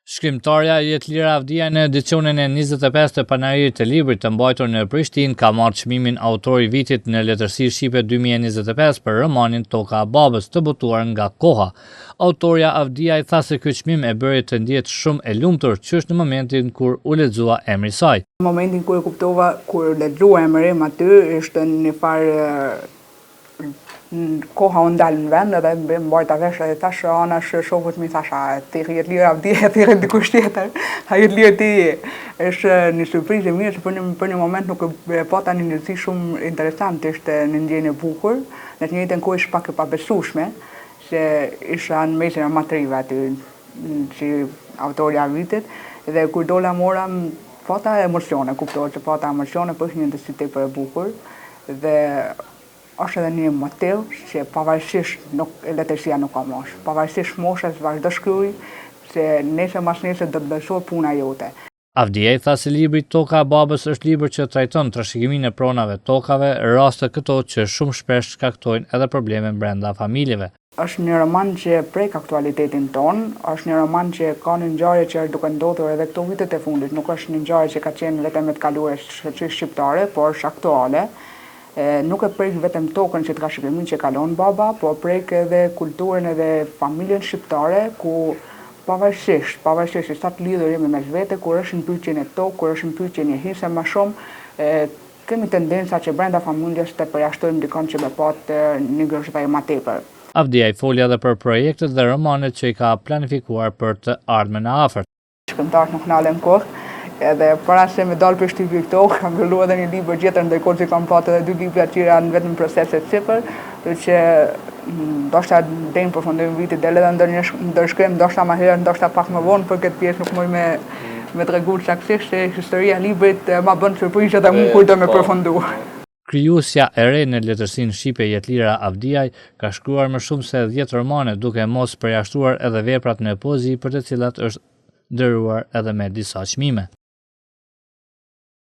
Shkrimtarja Jetlira Avdia në edicionin e 25 të Panaririt të Librit të mbajtur në Prishtinë ka marrë çmimin Autori i Vitit në letërsi shqipe 2025 për romanin Toka e Babës, të botuar nga Koha. Autorja Avdia i tha se ky çmim e bëri të ndihet shumë e lumtur, qysh në momentin kur u lexua emri i saj. Në momentin kur e kuptova, kur lexua emrin aty, ishte një farë koha u ndalë në vend edhe mbajta vesh edhe tash anash shokut mi thasha ti Jetlira Avdia ti dikush tjetër, Jetlira ti është një surprizë e mirë që për një moment nuk e pata një ndërsi shumë interesante, ishte një ndjenjë e bukur, në të njëjtën kohë ishte pak e pabesueshme se isha në mesin e matrive aty që autorja e vitit dhe kur dola mora pata emocione, kuptohet që pata emocione, po është një ndërsi tepër e bukur dhe është edhe një motiv që pavarësisht letërsia nuk ka moshë, pavarësisht moshës vazhdo shkruaj se nesër mas nesër do të besohet puna jote. Avdia i tha se libri Toka e Babës është libër që trajton trashëgiminë e pronave tokave, raste këto që shumë shpesh shkaktojnë edhe probleme brenda familjeve. Është një roman që prek aktualitetin ton, është një roman që ka një ngjarje që është duke ndodhur edhe këto vitet e fundit, nuk është një ngjarje që ka qenë vetëm me të kaluar shoqërisë shqiptare, por është aktuale. Nuk e prek vetëm tokën që trashëgimin që kalon baba, por prek edhe kulturën edhe familjen shqiptare, ku pavarësisht sa të lidhur jemi mes vete, kur është në pyetjen e tokë, kur është në pyetjen e hise më shumë, kemi tendenca që brenda familjes të përjashtojmë dikon që me patë një groshtëtaj më tepër. Avdia i foli edhe për projektet dhe romanet që i ka planifikuar për të ardhmen e afërt. Shkrimtarët nuk nalen kohë. Edhe para se me dalë për shtypje këto, kam fillu edhe një libër tjetër, ndërkohë që kam patë edhe 2 libra të tjera në vetëm proceset sipër, që ndoshta deri në përfundim vitit del edhe ndërshkrim, ndoshta më herë, ndoshta pak më vonë, për këtë pjesë nuk muj me tregu saktësisht se historia e librit ma bën surprizë edhe mua kur do me përfundu. Krijuesja e re në letërsinë shqipe Jetlira Avdiaj ka shkruar më shumë se 10 romane, duke mos përjashtuar edhe veprat në poezi për të cilat është ndëruar edhe me disa çmime.